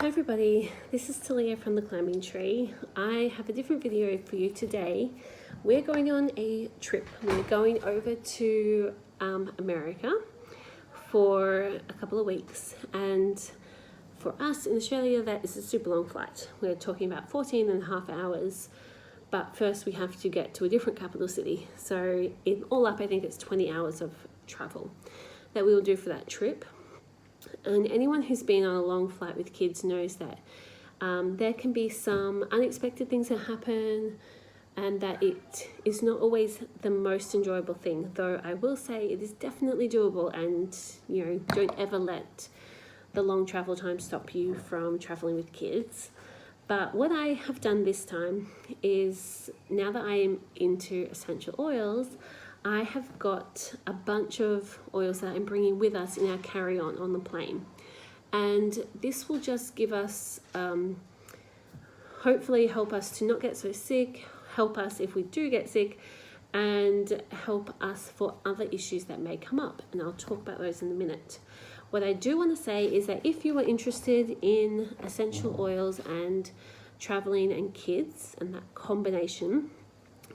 Hi everybody, this is Talia from the Climbing Tree. I have a different video for you today. We're going on a trip. We're going over to America for a couple of weeks, and for us in Australia that is a super long flight. We're talking about 14 and a half hours, but first we have to get to a different capital city. So in all up I think it's 20 hours of travel that we will do for that trip. And anyone who's been on a long flight with kids knows that there can be some unexpected things that happen, and that it is not always the most enjoyable thing. Though I will say it is definitely doable, and don't ever let the long travel time stop you from traveling with kids. But what I have done this time is, now that I am into essential oils, I have got a bunch of oils that I'm bringing with us in our carry-on on the plane. And this will just give us, hopefully help us to not get so sick, help us if we do get sick, and help us for other issues that may come up. And I'll talk about those in a minute. What I do want to say is that if you are interested in essential oils and traveling and kids and that combination,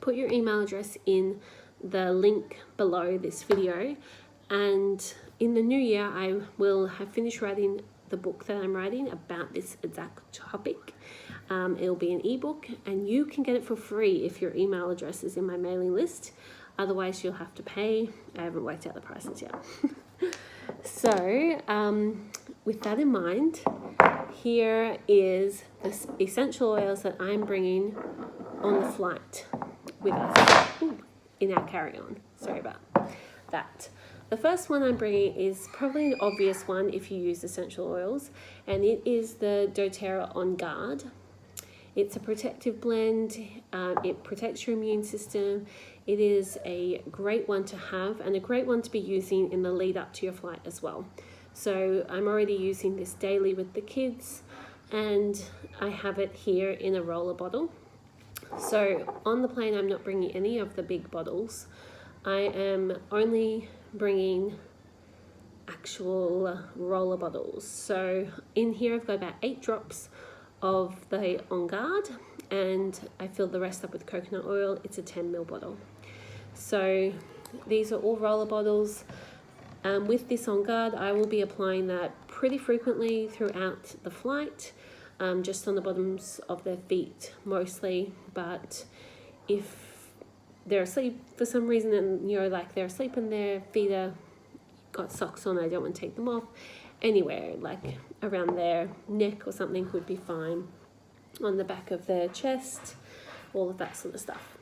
put your email address in the link below this video, and in the new year I will have finished writing the book that I'm writing about this exact topic. It'll be an ebook, and you can get it for free if your email address is in my mailing list. Otherwise you'll have to pay. I haven't worked out the prices yet. So with that in mind, here is the essential oils that I'm bringing on the flight with us. In our carry-on. Sorry about that. The first one I'm bringing is probably an obvious one if you use essential oils, and it is the Doterra Onguard. It's a protective blend. It protects your immune system. It is a great one to have, and a great one to be using in the lead up to your flight as well. So I'm already using this daily with the kids, and I have it here in a roller bottle. So on the plane I'm not bringing any of the big bottles. I am only bringing actual roller bottles. So in here I've got about 8 drops of the Onguard, and I fill the rest up with coconut oil. It's a 10 ml bottle. So these are all roller bottles. With this Onguard I will be applying that pretty frequently throughout the flight. Just on the bottoms of their feet mostly, but if they're asleep for some reason and like they're asleep and their feet are got socks on, I don't want to take them off, anywhere like around their neck or something would be fine, on the back of their chest, all of that sort of stuff.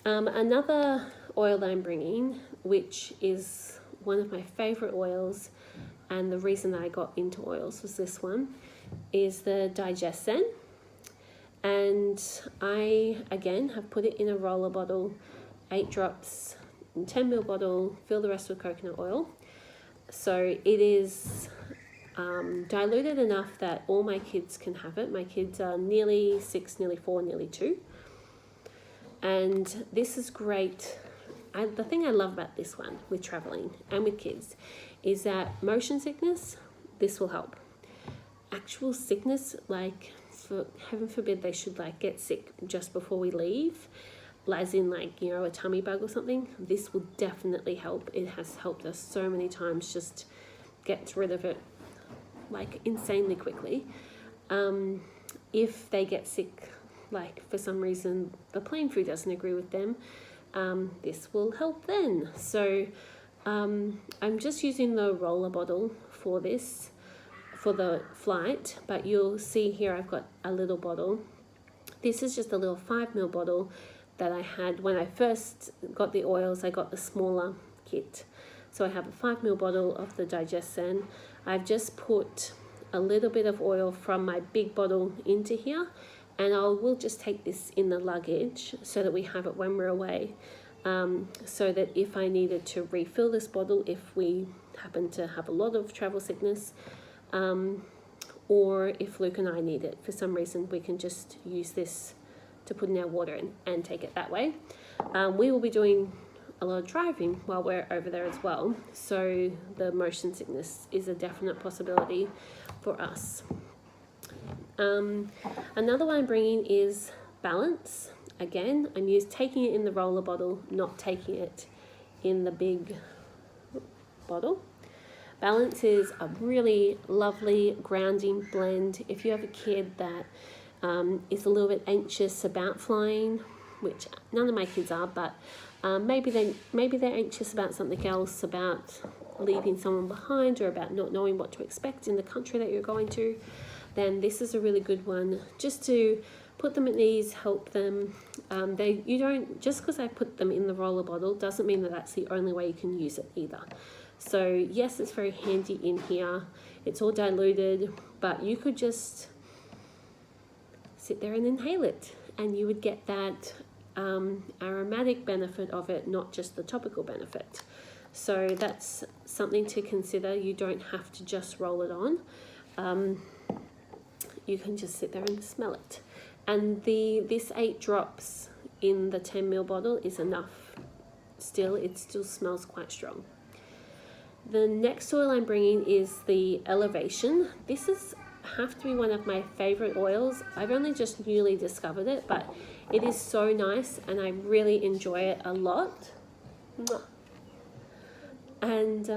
Another oil that I'm bringing, which is one of my favorite oils, and the reason that I got into oils was this one, is the Digestzen, and I again have put it in a roller bottle, 8 drops, 10 ml bottle, fill the rest with coconut oil. So it is diluted enough that all my kids can have it. My kids are nearly 6, nearly 4, nearly 2, and this is great. The thing I love about this one with traveling and with kids is that motion sickness, this will help. Actual sickness, like for heaven forbid they should like get sick just before we leave, as in like a tummy bug or something, this will definitely help. It has helped us so many times, just gets rid of it like insanely quickly. If they get sick, like for some reason the plane food doesn't agree with them, this will help then. So I'm just using the roller bottle for this, for the flight, but you'll see here I've got a little bottle. This is just a little 5 ml bottle that I had when I first got the oils. I got the smaller kit, so I have a 5 ml bottle of the Digestzen. I've just put a little bit of oil from my big bottle into here, and we'll just take this in the luggage so that we have it when we're away, so that if I needed to refill this bottle, if we happen to have a lot of travel sickness, or if Luke and I need it for some reason, we can just use this to put in our water and take it that way. We will be doing a lot of driving while we're over there as well, so the motion sickness is a definite possibility for us. Another one I'm bringing is Balance. Again, I'm taking it in the roller bottle, not taking it in the big bottle. Balance is a really lovely grounding blend. If you have a kid that is a little bit anxious about flying, which none of my kids are, but maybe they're anxious about something else, about leaving someone behind, or about not knowing what to expect in the country that you're going to, then this is a really good one just to put them at ease, help them. You don't, just because I put them in the roller bottle doesn't mean that that's the only way you can use it either. So yes, it's very handy in here. It's all diluted, but you could just sit there and inhale it, and you would get that aromatic benefit of it, not just the topical benefit. So that's something to consider. You don't have to just roll it on. You can just sit there and smell it. And this 8 drops in the 10 ml bottle is enough. Still, it still smells quite strong. The next oil I'm bringing is the Elevation. This have to be one of my favorite oils. I've only just newly discovered it, but it is so nice and I really enjoy it a lot. And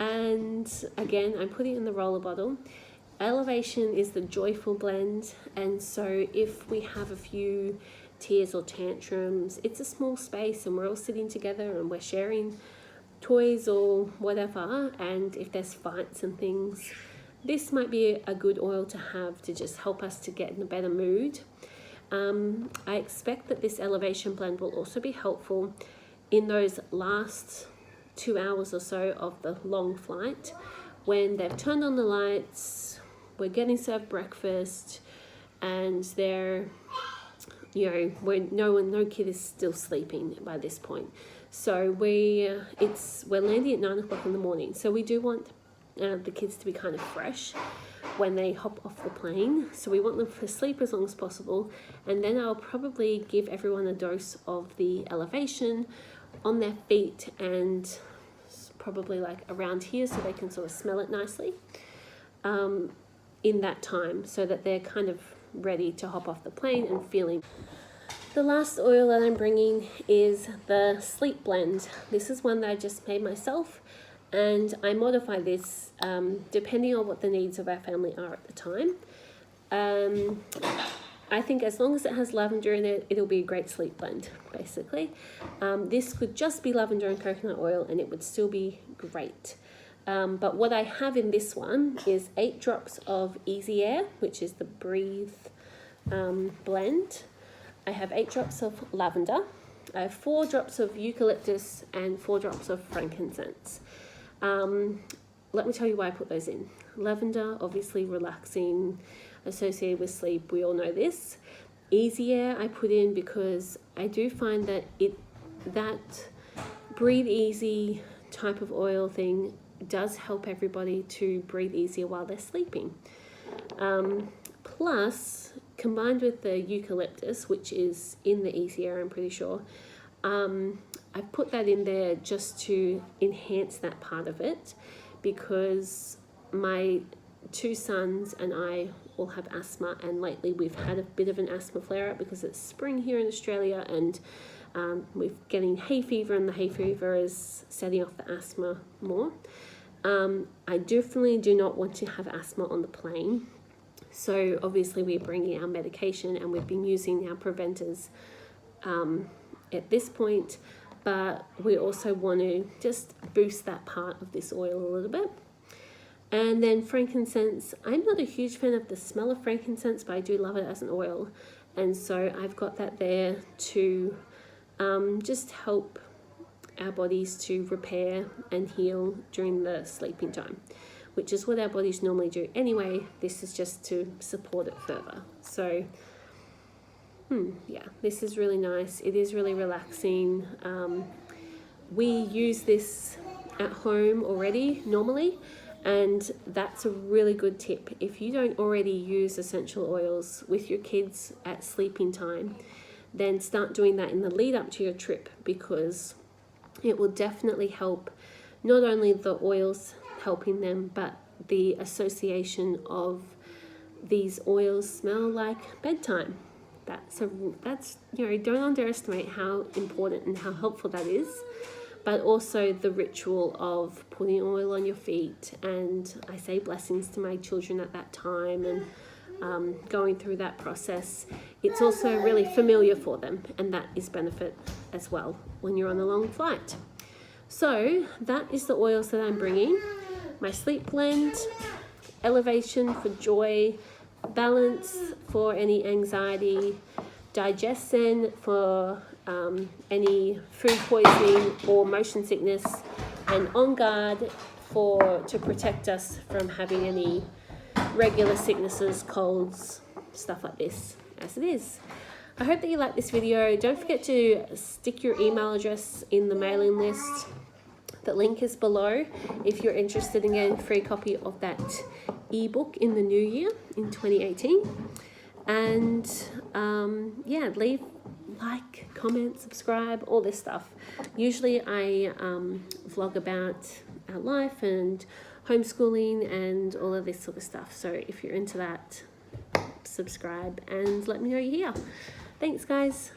and again, I'm putting it in the roller bottle. Elevation is the joyful blend, and so if we have a few tears or tantrums, it's a small space and we're all sitting together and we're sharing toys or whatever, and if there's fights and things, this might be a good oil to have to just help us to get in a better mood. I expect that this Elevation blend will also be helpful in those last 2 hours or so of the long flight, when they've turned on the lights, we're getting served breakfast, and they're, you know, no kid is still sleeping by this point. So we're landing at 9 o'clock in the morning. So we do want the kids to be kind of fresh when they hop off the plane. So we want them to sleep as long as possible. And then I'll probably give everyone a dose of the Elevation on their feet and probably like around here, so they can sort of smell it nicely in that time, so that they're kind of ready to hop off the plane and feeling. The last oil that I'm bringing is the Sleep Blend. This is one that I just made myself, and I modify this depending on what the needs of our family are at the time. I think as long as it has lavender in it, it'll be a great sleep blend, basically. This could just be lavender and coconut oil and it would still be great. But what I have in this one is 8 drops of Easy Air, which is the Breathe blend. I have 8 drops of lavender. I have 4 drops of eucalyptus and 4 drops of frankincense. Let me tell you why I put those in. Lavender, obviously relaxing, associated with sleep, we all know this. Easy Air I put in because I do find that that breathe easy type of oil thing does help everybody to breathe easier while they're sleeping. Plus, combined with the eucalyptus, which is in the Easy Air, I'm pretty sure, I've put that in there just to enhance that part of it, because my 2 sons and I all have asthma, and lately we've had a bit of an asthma flare-up because it's spring here in Australia, and we're getting hay fever, and the hay fever is setting off the asthma more. I definitely do not want to have asthma on the plane, so obviously we're bringing our medication and we've been using our preventers at this point, but we also want to just boost that part of this oil a little bit. And then frankincense, I'm not a huge fan of the smell of frankincense, but I do love it as an oil. And so I've got that there to just help our bodies to repair and heal during the sleeping time, which is what our bodies normally do anyway. This is just to support it further. So yeah, this is really nice. It is really relaxing. We use this at home already normally, and that's a really good tip. If you don't already use essential oils with your kids at sleeping time, then start doing that in the lead up to your trip, because it will definitely help not only the oils helping them, but the association of these oils smell like bedtime. That's you know, don't underestimate how important and how helpful that is. But also the ritual of putting oil on your feet, and I say blessings to my children at that time, and going through that process. It's also really familiar for them, and that is benefit as well when you're on a long flight. So that is the oils that I'm bringing. My sleep blend, elevation for joy, balance for any anxiety, Digestzen for any food poisoning or motion sickness, and Onguard to protect us from having any regular sicknesses, colds, stuff like this, as it is. I hope that you like this video. Don't forget to stick your email address in the mailing list. The link is below if you're interested in getting a free copy of that ebook in the new year, in 2018. And yeah, leave, like, comment, subscribe, all this stuff. Usually I vlog about our life and homeschooling and all of this sort of stuff. So if you're into that, subscribe and let me know you're here. Thanks, guys.